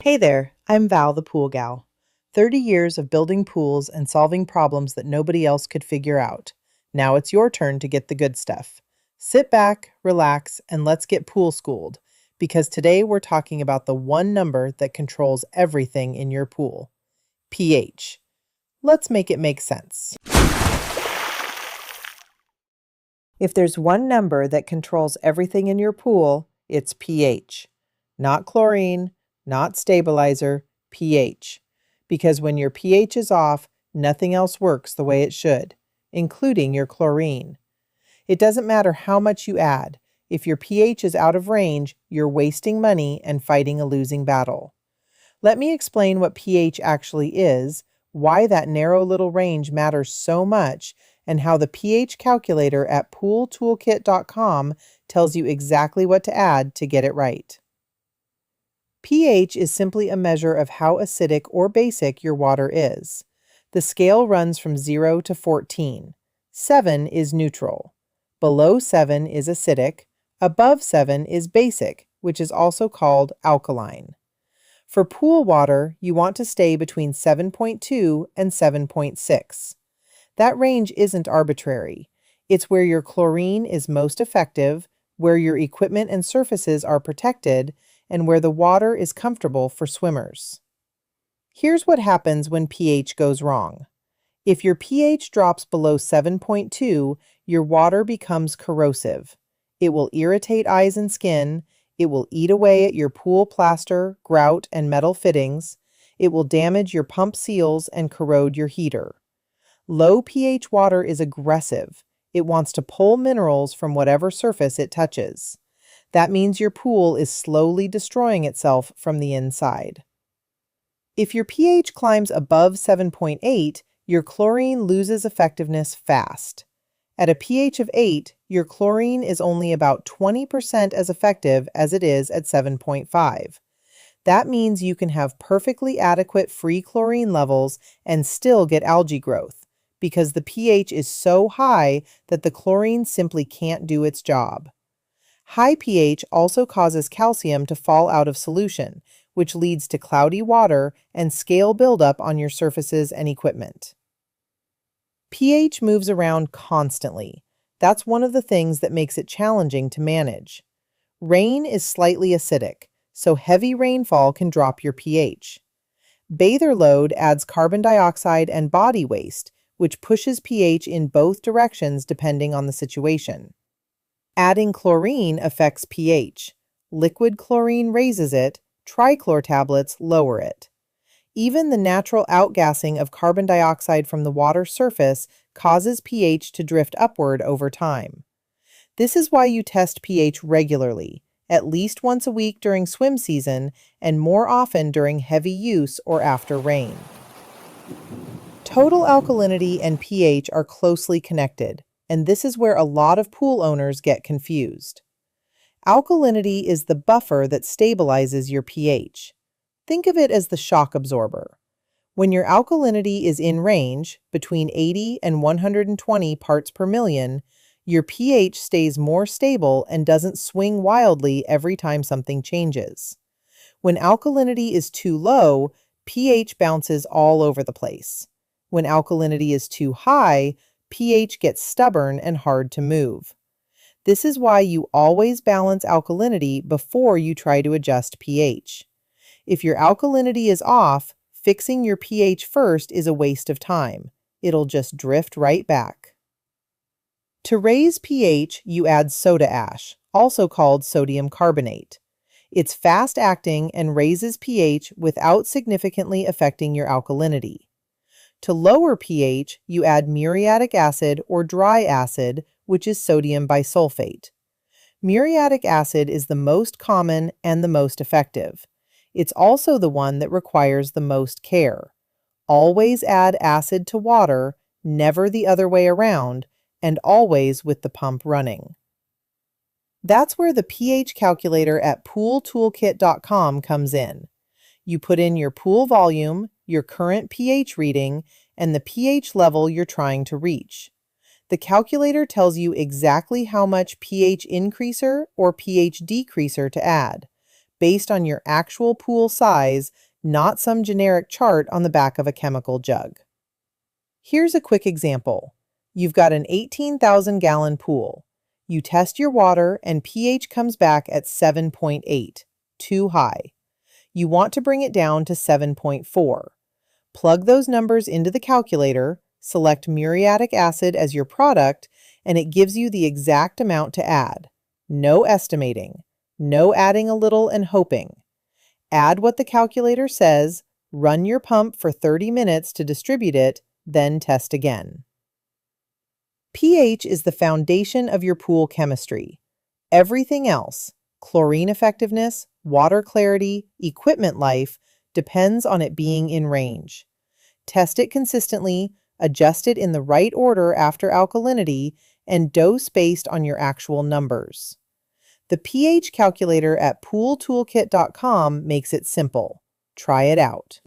Hey there, I'm Val the Pool Gal. 30 years of building pools and solving problems that nobody else could figure out. Now it's your turn to get the good stuff. Sit back, relax, and let's get pool schooled, because today we're talking about the one number that controls everything in your pool: pH. Let's make it make sense. If there's one number that controls everything in your pool, it's pH. Not chlorine, not stabilizer, pH. Because when your pH is off, nothing else works the way it should, including your chlorine. It doesn't matter how much you add. If your pH is out of range, you're wasting money and fighting a losing battle. Let me explain what pH actually is, why that narrow little range matters so much, and how the pH calculator at pooltoolkit.com tells you exactly what to add to get it right. pH is simply a measure of how acidic or basic your water is. The scale runs from 0 to 14. 7 is neutral. Below 7 is acidic. Above 7 is basic, which is also called alkaline. For pool water, you want to stay between 7.2 and 7.6. That range isn't arbitrary. It's where your chlorine is most effective, where your equipment and surfaces are protected, and where the water is comfortable for swimmers. Here's what happens when pH goes wrong. If your pH drops below 7.2, your water becomes corrosive. It will irritate eyes and skin. It will eat away at your pool plaster, grout, and metal fittings. It will damage your pump seals and corrode your heater. Low pH water is aggressive. It wants to pull minerals from whatever surface it touches. That means your pool is slowly destroying itself from the inside. If your pH climbs above 7.8, your chlorine loses effectiveness fast. At a pH of 8, your chlorine is only about 20% as effective as it is at 7.5. That means you can have perfectly adequate free chlorine levels and still get algae growth, because the pH is so high that the chlorine simply can't do its job. High pH also causes calcium to fall out of solution, which leads to cloudy water and scale buildup on your surfaces and equipment. pH moves around constantly. That's one of the things that makes it challenging to manage. Rain is slightly acidic, so heavy rainfall can drop your pH. Bather load adds carbon dioxide and body waste, which pushes pH in both directions depending on the situation. Adding chlorine affects pH. Liquid chlorine raises it, trichlor tablets lower it. Even the natural outgassing of carbon dioxide from the water surface causes pH to drift upward over time. This is why you test pH regularly, at least once a week during swim season and more often during heavy use or after rain. Total alkalinity and pH are closely connected, and this is where a lot of pool owners get confused. Alkalinity is the buffer that stabilizes your pH. Think of it as the shock absorber. When your alkalinity is in range, between 80 and 120 parts per million, your pH stays more stable and doesn't swing wildly every time something changes. When alkalinity is too low, pH bounces all over the place. When alkalinity is too high, pH gets stubborn and hard to move. This is why you always balance alkalinity before you try to adjust pH. If your alkalinity is off, fixing your pH first is a waste of time. It'll just drift right back. To raise pH, you add soda ash, also called sodium carbonate. It's fast-acting and raises pH without significantly affecting your alkalinity. To lower pH, you add muriatic acid or dry acid, which is sodium bisulfate. Muriatic acid is the most common and the most effective. It's also the one that requires the most care. Always add acid to water, never the other way around, and always with the pump running. That's where the pH calculator at pooltoolkit.com comes in. You put in your pool volume, your current pH reading, and the pH level you're trying to reach. The calculator tells you exactly how much pH increaser or pH decreaser to add. based on your actual pool size, not some generic chart on the back of a chemical jug. Here's a quick example. You've got an 18,000-gallon pool. You test your water and pH comes back at 7.8, too high. You want to bring it down to 7.4. Plug those numbers into the calculator, select muriatic acid as your product, and it gives you the exact amount to add. No estimating. No adding a little and hoping. Add what the calculator says, run your pump for 30 minutes to distribute it, then test again. pH is the foundation of your pool chemistry. Everything else, chlorine effectiveness, water clarity, equipment life, depends on it being in range. Test it consistently, adjust it in the right order after alkalinity, and dose based on your actual numbers. The pH calculator at pooltoolkit.com makes it simple. Try it out.